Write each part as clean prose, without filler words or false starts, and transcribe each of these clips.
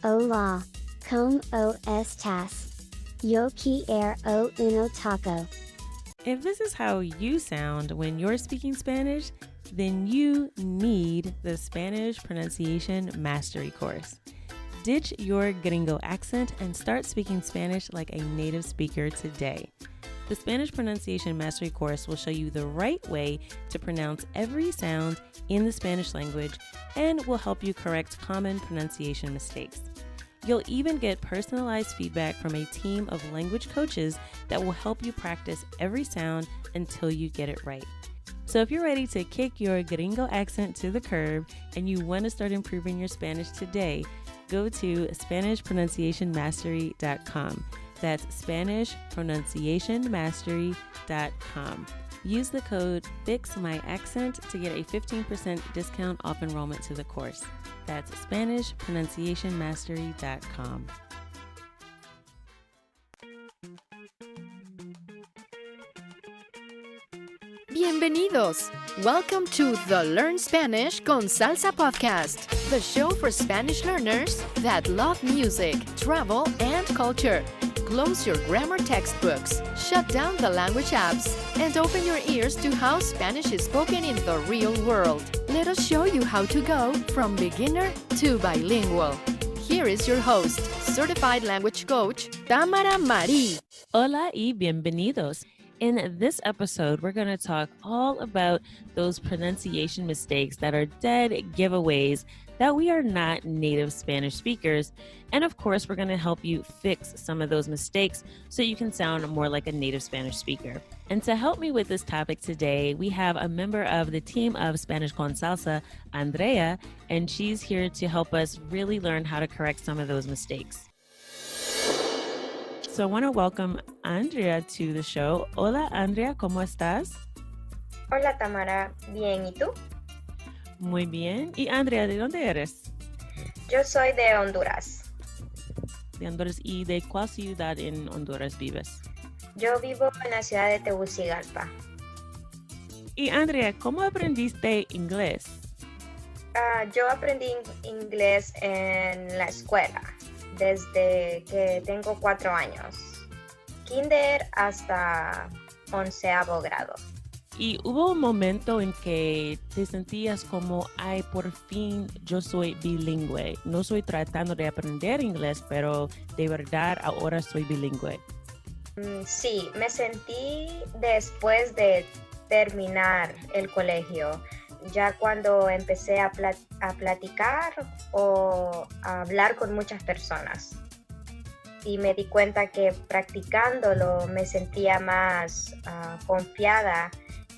Hola, ¿cómo estás? Yo quiero uno taco. If this is how you sound when you're speaking Spanish, then you need the Spanish Pronunciation Mastery course. Ditch your gringo accent and start speaking Spanish like a native speaker today. The Spanish Pronunciation Mastery course will show you the right way to pronounce every sound in the Spanish language and will help you correct common pronunciation mistakes. You'll even get personalized feedback from a team of language coaches that will help you practice every sound until you get it right. So if you're ready to kick your gringo accent to the curb and you want to start improving your Spanish today, go to SpanishPronunciationMastery.com. That's SpanishPronunciationMastery.com. Use the code FIXMyAccent to get a 15% discount off enrollment to the course. That's SpanishPronunciationMastery.com. Bienvenidos! Welcome to the Learn Spanish con Salsa podcast, the show for Spanish learners that love music, travel, and culture. Close your grammar textbooks, shut down the language apps, and open your ears to how Spanish is spoken in the real world. Let us show you how to go from beginner to bilingual. Here is your host, certified language coach, Tamara Marie. Hola y bienvenidos. In this episode, we're going to talk all about those pronunciation mistakes that are dead giveaways that we are not native Spanish speakers. And of course, we're going to help you fix some of those mistakes so you can sound more like a native Spanish speaker. And to help me with this topic today, we have a member of the team of Spanish con Salsa, Andrea, and she's here to help us really learn how to correct some of those mistakes. So I want to welcome Andrea to the show. Hola, Andrea, ¿cómo estás? Hola, Tamara. Bien, ¿y tú? Muy bien. Y Andrea, ¿de dónde eres? Yo soy de Honduras. De Honduras. ¿Y de cuál ciudad en Honduras vives? Yo vivo en la ciudad de Tegucigalpa. Y Andrea, ¿cómo aprendiste inglés? Yo aprendí inglés en la escuela desde que tengo 4 años. Kinder hasta 11º grado. ¿Y hubo un momento en que te sentías como, ay, por fin yo soy bilingüe? No estoy tratando de aprender inglés, pero de verdad ahora soy bilingüe. Sí, me sentí después de terminar el colegio, ya cuando empecé a platicar o a hablar con muchas personas. Y me di cuenta que practicándolo me sentía más confiada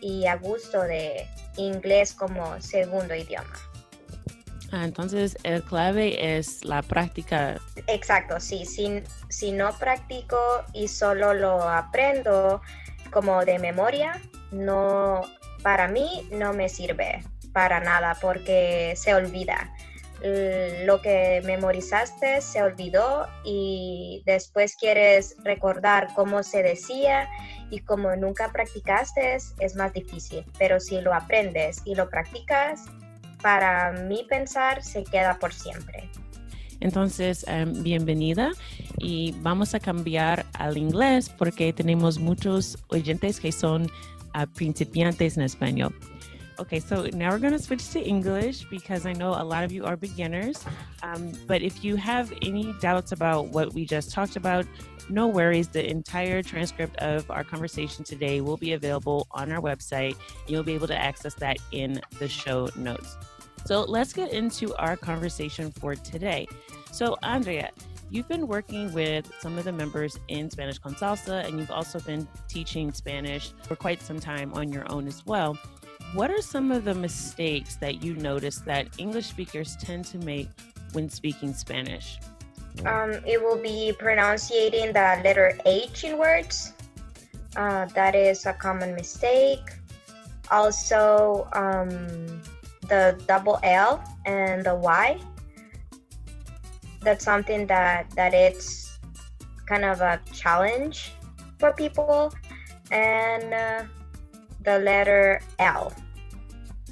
y a gusto de inglés como segundo idioma. Entonces, el clave es la práctica. Exacto, sí. Si no practico y solo lo aprendo como de memoria, no, para mí no me sirve para nada porque se olvida. Lo que memorizaste se olvidó y después quieres recordar cómo se decía y como nunca practicaste es más difícil, pero si lo aprendes y lo practicas, para mí pensar se queda por siempre. Entonces, bienvenida y vamos a cambiar al inglés porque tenemos muchos oyentes que son principiantes en español. Okay, so now we're going to switch to English because I know a lot of you are beginners. But if you have any doubts about what we just talked about, no worries. The entire transcript of our conversation today will be available on our website. You'll be able to access that in the show notes. So let's get into our conversation for today. So Andrea, you've been working with some of the members in Spanish con Salsa, and you've also been teaching Spanish for quite some time on your own as well. What are some of the mistakes that you notice that English speakers tend to make when speaking Spanish? It will be pronouncing the letter H in words. That is a common mistake. Also, the double L and the Y. That's something that it's kind of a challenge for people. And the letter L.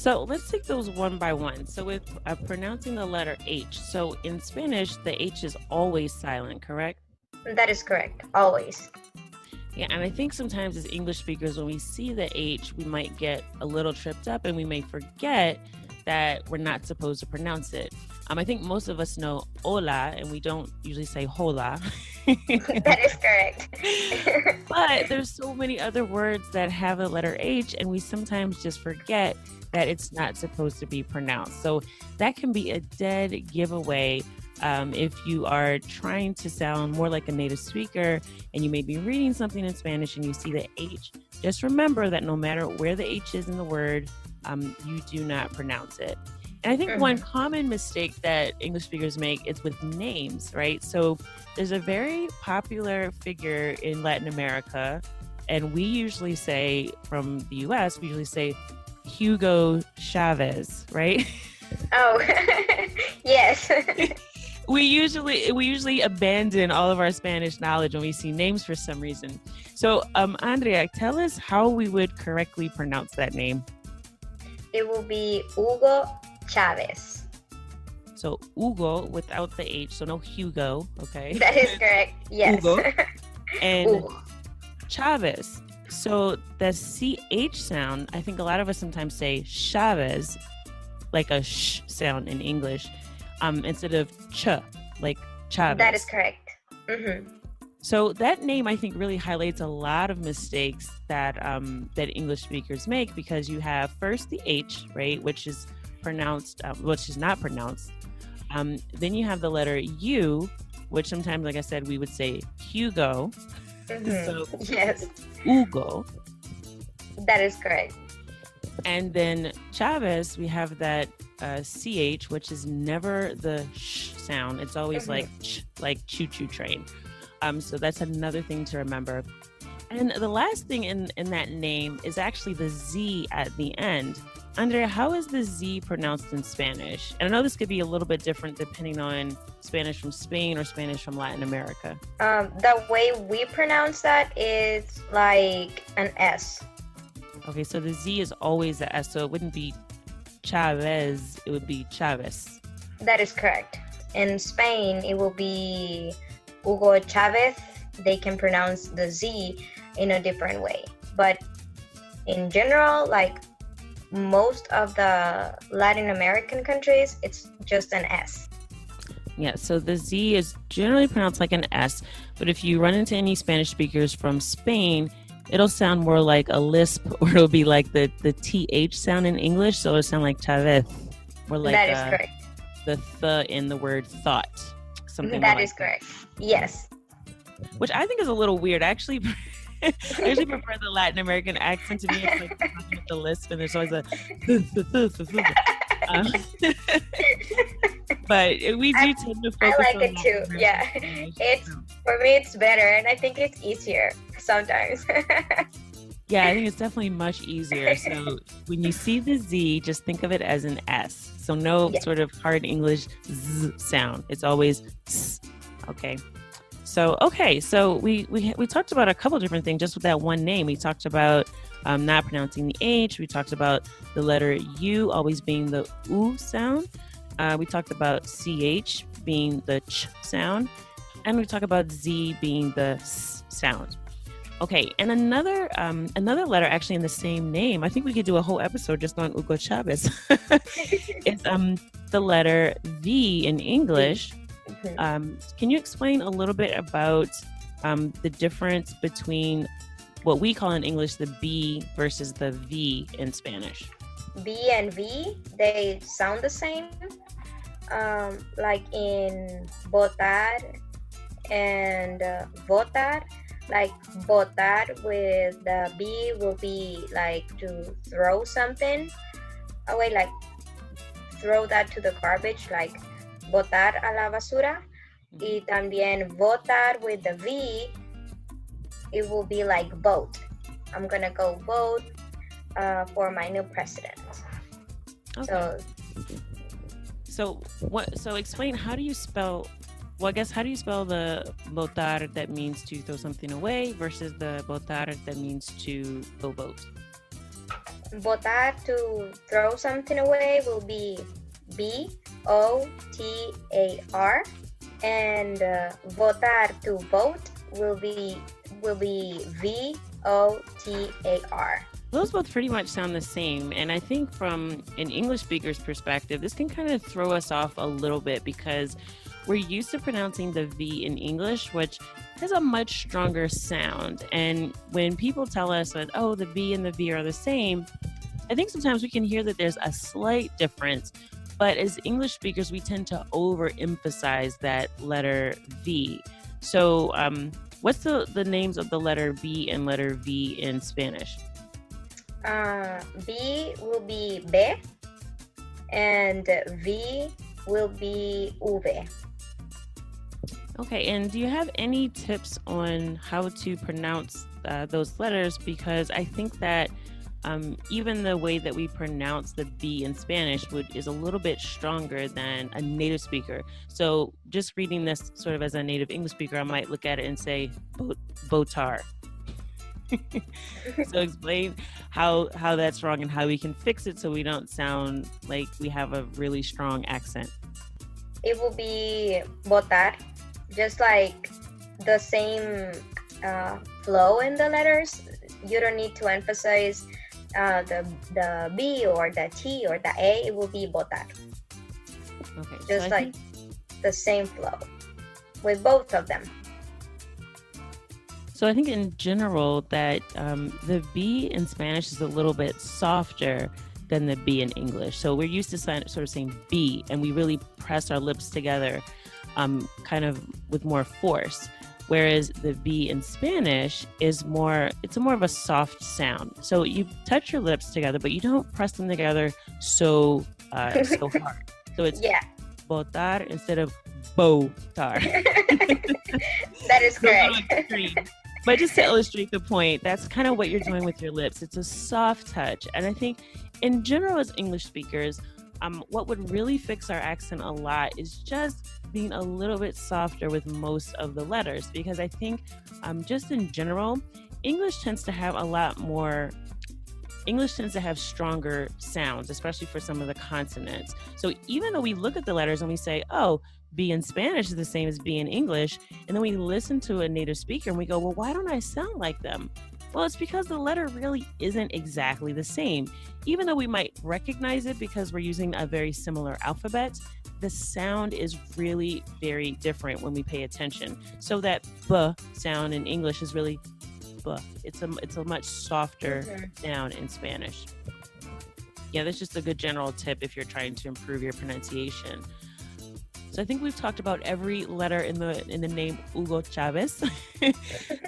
So let's take those one by one. So with pronouncing the letter H, so in Spanish, the H is always silent, correct? That is correct, always. Yeah, and I think sometimes as English speakers, when we see the H, we might get a little tripped up and we may forget that we're not supposed to pronounce it. I think most of us know hola, and we don't usually say hola. That is correct. But there's so many other words that have the letter H, and we sometimes just forget that it's not supposed to be pronounced. So that can be a dead giveaway if you are trying to sound more like a native speaker and you may be reading something in Spanish and you see the H. Just remember that no matter where the H is in the word, you do not pronounce it. And I think one common mistake that English speakers make is with names, right? So there's a very popular figure in Latin America, and we usually say, from the US, we usually say Hugo Chavez, right? Oh, yes. We usually abandon all of our Spanish knowledge when we see names for some reason. So, Andrea, tell us how we would correctly pronounce that name. It will be Hugo Chavez. So Hugo without the H, so no Hugo, okay? That is correct, yes. Hugo. And Hugo. Chavez. So the CH sound, I think a lot of us sometimes say Chavez, like a sh sound in English, instead of ch, like Chavez. That is correct. Mm-hmm. So that name, I think, really highlights a lot of mistakes that that English speakers make, because you have first the H, right, which is pronounced, which is not pronounced. Then you have the letter U, which sometimes, like I said, we would say Hugo. Mm-hmm. So Yes, Hugo. that is correct. And then Chavez, we have that CH, which is never the sh sound. It's always like ch, like choo-choo train. So that's another thing to remember. And the last thing in that name is actually the Z at the end. Andrea, how is the Z pronounced in Spanish? And I know this could be a little bit different depending on Spanish from Spain or Spanish from Latin America. The way we pronounce that is like an S. Okay, so the Z is always a S, so it wouldn't be Chavez, it would be Chavez. That is correct. In Spain, it will be Hugo Chavez. They can pronounce the Z in a different way. But in general, like most of the Latin American countries, it's just an S. Yeah, so the Z is generally pronounced like an S, but if you run into any Spanish speakers from Spain, it'll sound more like a lisp, or it'll be like the TH sound in English, so it'll sound like Chavez, or like That is correct. the th in the word thought. Something That like is correct. Yes. Which I think is a little weird. Actually, I usually prefer the Latin American accent. To me, it's like talking with the lisp, and there's always a. But we do tend to focus. I like on it too. Latin Yeah, American it's for me. It's better, and I think it's easier sometimes. Yeah, I think it's definitely much easier. So when you see the Z, just think of it as an S. So no sort of hard English Z sound. It's always S. Okay. So we talked about a couple different things just with that one name. We talked about not pronouncing the H. We talked about the letter U always being the U sound. We talked about CH being the ch sound. And we talked about Z being the S sound. Okay, and another letter actually in the same name, I think we could do a whole episode just on Hugo Chavez. It's the letter V in English. Can you explain a little bit about the difference between what we call in English the B versus the V in Spanish? B and V, they sound the same. Like in votar and votar. Like botar with the B will be like to throw something away, like throw that to the garbage, like botar a la basura. Y también votar with the V, it will be like vote. I'm gonna go vote for my new president. Okay. So explain, how do you spell? Well, I guess, how do you spell the votar that means to throw something away versus the votar that means to go vote? botar, to throw something away, will be B-O-T-A-R, and votar, to vote, will be V-O-T-A-R. Those both pretty much sound the same. And I think from an English speaker's perspective, this can kind of throw us off a little bit because we're used to pronouncing the V in English, which has a much stronger sound. And when people tell us that, oh, the B and the V are the same, I think sometimes we can hear that there's a slight difference. But as English speakers, we tend to overemphasize that letter V. So what's the names of the letter B and letter V in Spanish? B will be B, and V will be V. Okay, and do you have any tips on how to pronounce those letters? Because I think that even the way that we pronounce the B in Spanish is a little bit stronger than a native speaker. So just reading this sort of as a native English speaker, I might look at it and say botar. So explain how that's wrong and how we can fix it so we don't sound like we have a really strong accent. It will be botar, just like the same flow in the letters. You don't need to emphasize the B or the T or the A. It will be botar. Okay. Just so like the same flow with both of them. So I think in general that the B in Spanish is a little bit softer than the B in English. So we're used to sort of saying B, and we really press our lips together kind of with more force. Whereas the B in Spanish is more of a soft sound. So you touch your lips together, but you don't press them together so hard. So it's botar instead of botar. That is correct. But just to illustrate the point, that's kind of what you're doing with your lips. It's a soft touch. And I think in general as English speakers, what would really fix our accent a lot is just being a little bit softer with most of the letters. Because I think just in general, English tends to have stronger sounds, especially for some of the consonants. So even though we look at the letters and we say, oh, B in Spanish is the same as B in English, and then we listen to a native speaker and we go, well, why don't I sound like them? Well, it's because the letter really isn't exactly the same. Even though we might recognize it because we're using a very similar alphabet, the sound is really very different when we pay attention. So that B sound in English is really B. It's a much softer sound in Spanish. Yeah, that's just a good general tip if you're trying to improve your pronunciation. So I think we've talked about every letter in the name Hugo Chavez.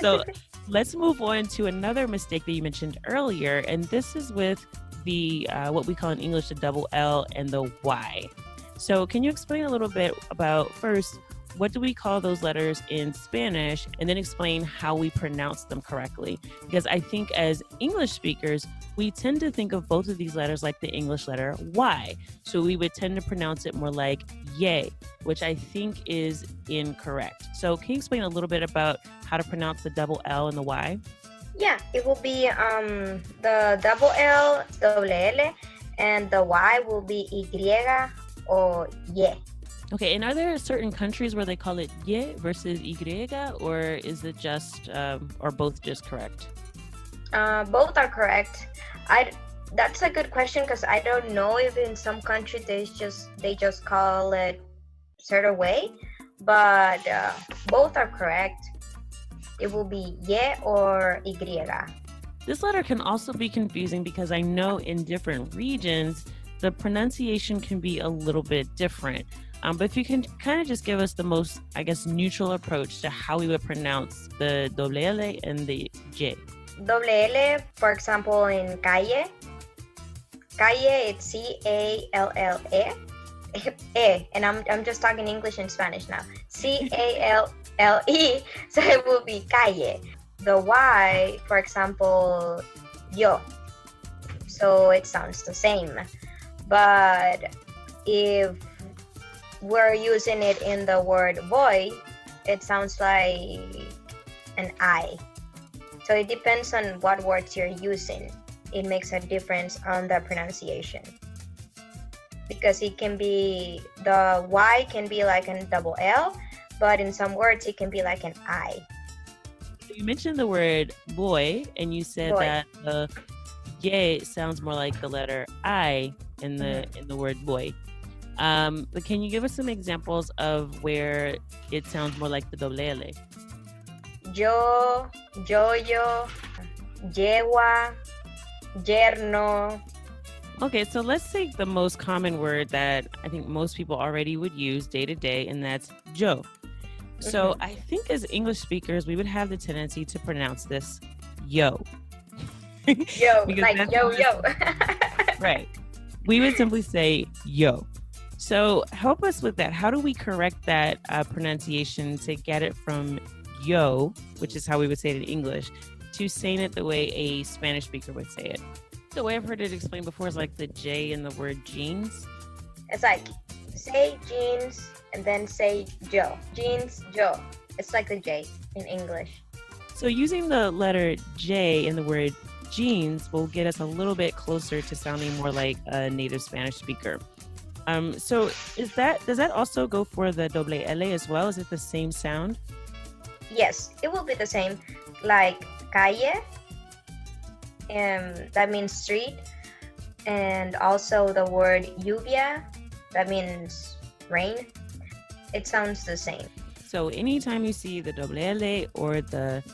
So let's move on to another mistake that you mentioned earlier, and this is with the what we call in English the double L and the Y. So can you explain a little bit about, first, what do we call those letters in Spanish, and then explain how we pronounce them correctly? Because I think as English speakers, we tend to think of both of these letters like the English letter Y. So we would tend to pronounce it more like ye, which I think is incorrect. So can you explain a little bit about how to pronounce the double L and the Y? Yeah, it will be the double L, double L, and the Y will be Y or ye. Okay, and are there certain countries where they call it ye versus Y, or is it just, or both just correct? Both are correct. That's a good question because I don't know if in some countries they just call it certain way, but both are correct. It will be ye or Y. This letter can also be confusing because I know in different regions the pronunciation can be a little bit different. But if you can kind of just give us the most, I guess, neutral approach to how we would pronounce the doble L and the J. Doble L, for example, in calle, it's C-A-L-L-E, and I'm just talking English and Spanish now. C-A-L-L-E, so it will be calle. The Y, for example, yo, so it sounds the same. But if we're using it in the word boy, it sounds like an I. So it depends on what words you're using. it makes a difference on the pronunciation. Because it can be, the Y can be like a double L, but in some words it can be like an I. You mentioned the word boy, and you said Boy. that the Y sounds more like the letter I in the word boy. But can you give us some examples of where it sounds more like the doble L? Yo, yo, yegua, yerno. Okay, so let's take the most common word that I think most people already would use day to day, and that's yo. So I think as English speakers, we would have the tendency to pronounce this yo. Yo, Because like that's yo, how yo. Right. We would simply say yo. So help us with that. How do we correct that pronunciation to get it from yo, which is how we would say it in English, to saying it the way a Spanish speaker would say it? The way I've heard it explained before is like the J in the word jeans. It's like, say jeans and then say Joe. Jeans, Joe. It's like the J in English. So using the letter J in the word jeans will get us a little bit closer to sounding more like a native Spanish speaker. So does that also go for the doble L as well? Is it the same sound? Yes, it will be the same. Like calle, that means street. And also the word lluvia, that means rain. It sounds the same. So anytime you see the doble L or the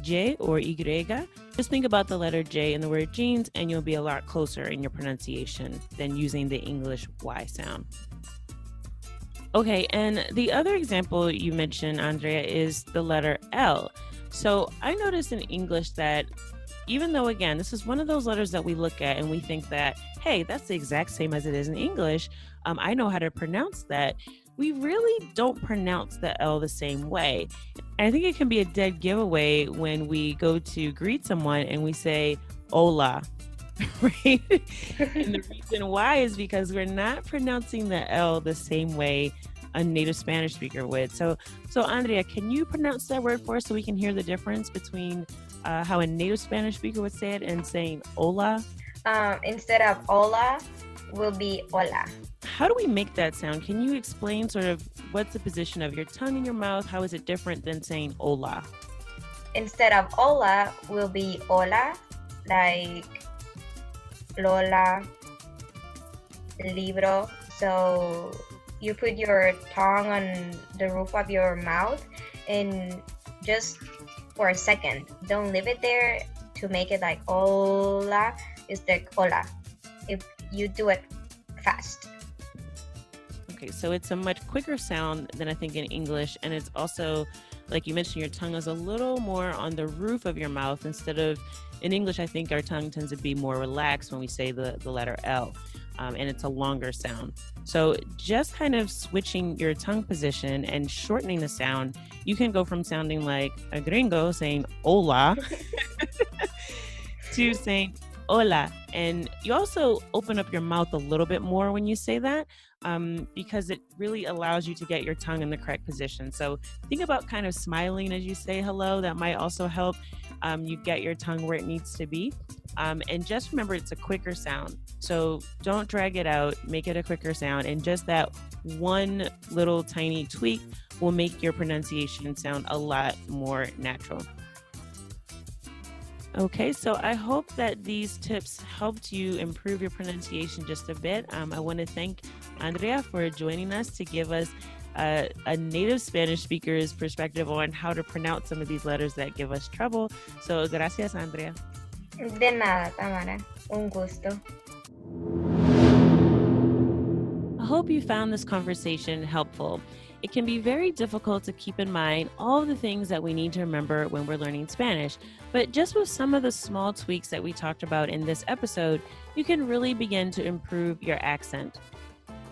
J or Y, just think about the letter J in the word jeans and you'll be a lot closer in your pronunciation than using the English Y sound. Okay, and the other example you mentioned, Andrea, is the letter L. So I noticed in English that even though, again, this is one of those letters that we look at and we think that, hey, that's the exact same as it is in English. I know how to pronounce that. We really don't pronounce the L the same way. And I think it can be a dead giveaway when we go to greet someone and we say, hola, right? And the reason why is because we're not pronouncing the L the same way a native Spanish speaker would. So Andrea, can you pronounce that word for us so we can hear the difference between how a native Spanish speaker would say it and saying hola? Instead of hola, will be hola. How do we make that sound? Can you explain sort of what's the position of your tongue in your mouth? How is it different than saying hola? Instead of hola, will be hola, like Lola, libro. So you put your tongue on the roof of your mouth and just for a second, don't leave it there to make it like hola. It's like hola. If you do it fast. Okay, so it's a much quicker sound than I think in English, and it's also, like you mentioned, your tongue is a little more on the roof of your mouth instead of, in English, I think our tongue tends to be more relaxed when we say the letter L, and it's a longer sound. So just kind of switching your tongue position and shortening the sound, you can go from sounding like a gringo saying hola to saying hola. And you also open up your mouth a little bit more when you say that, because it really allows you to get your tongue in the correct position. So think about kind of smiling as you say hello. That might also help you get your tongue where it needs to be. And just remember, it's a quicker sound. So don't drag it out, make it a quicker sound. And just that one little tiny tweak will make your pronunciation sound a lot more natural. Okay, so I hope that these tips helped you improve your pronunciation just a bit. I want to thank Andrea for joining us to give us a native Spanish speaker's perspective on how to pronounce some of these letters that give us trouble. So, gracias, Andrea. De nada, Tamara. Un gusto. I hope you found this conversation helpful. It can be very difficult to keep in mind all the things that we need to remember when we're learning Spanish, but just with some of the small tweaks that we talked about in this episode, you can really begin to improve your accent.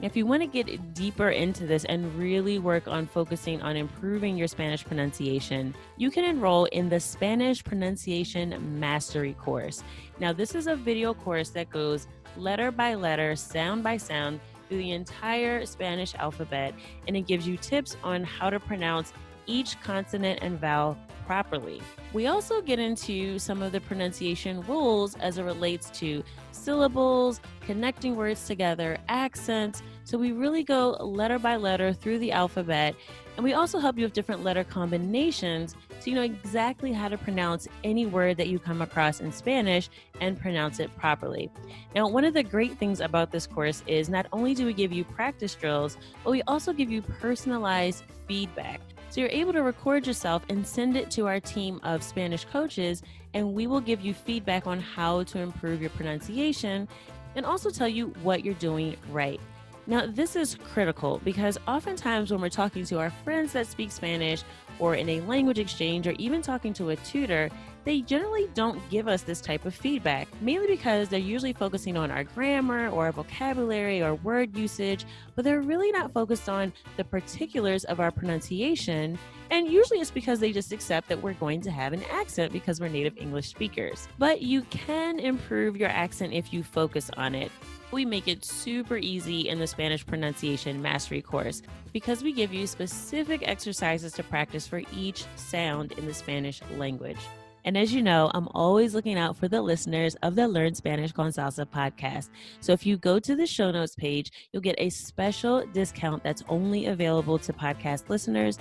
If you want to get deeper into this and really work on focusing on improving your Spanish pronunciation, you can enroll in the Spanish Pronunciation Mastery course. Now, this is a video course that goes letter by letter, sound by sound, through the entire Spanish alphabet, and it gives you tips on how to pronounce each consonant and vowel properly. We also get into some of the pronunciation rules as it relates to syllables, connecting words together, accents. So we really go letter by letter through the alphabet. And we also help you with different letter combinations so you know exactly how to pronounce any word that you come across in Spanish and pronounce it properly. Now, one of the great things about this course is not only do we give you practice drills, but we also give you personalized feedback. So you're able to record yourself and send it to our team of Spanish coaches, and we will give you feedback on how to improve your pronunciation and also tell you what you're doing right. Now, this is critical because oftentimes when we're talking to our friends that speak Spanish or in a language exchange or even talking to a tutor, they generally don't give us this type of feedback, mainly because they're usually focusing on our grammar or our vocabulary or word usage, but they're really not focused on the particulars of our pronunciation. And usually it's because they just accept that we're going to have an accent because we're native English speakers. But you can improve your accent if you focus on it. We make it super easy in the Spanish pronunciation mastery course because we give you specific exercises to practice for each sound in the Spanish language. And as you know, I'm always looking out for the listeners of the Learn Spanish con Salsa podcast. So if you go to the show notes page, you'll get a special discount that's only available to podcast listeners.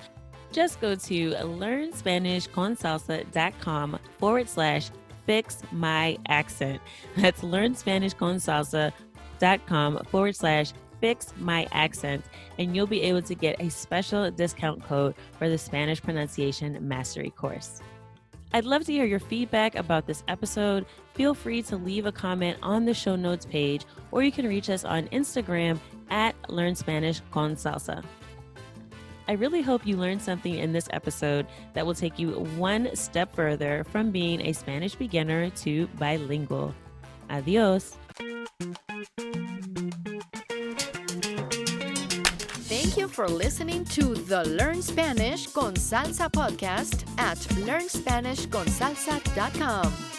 Just go to learnspanishconsalsa.com/fix my accent. That's learnspanishconsalsa.com/fix my accent, and you'll be able to get a special discount code for the Spanish pronunciation mastery course. I'd love to hear your feedback about this episode. Feel free to leave a comment on the show notes page, or you can reach us on Instagram at Learn Spanish con Salsa. I really hope you learned something in this episode that will take you one step further from being a Spanish beginner to bilingual. Adios. Thank you for listening to the Learn Spanish con Salsa podcast at learnspanishconsalsa.com.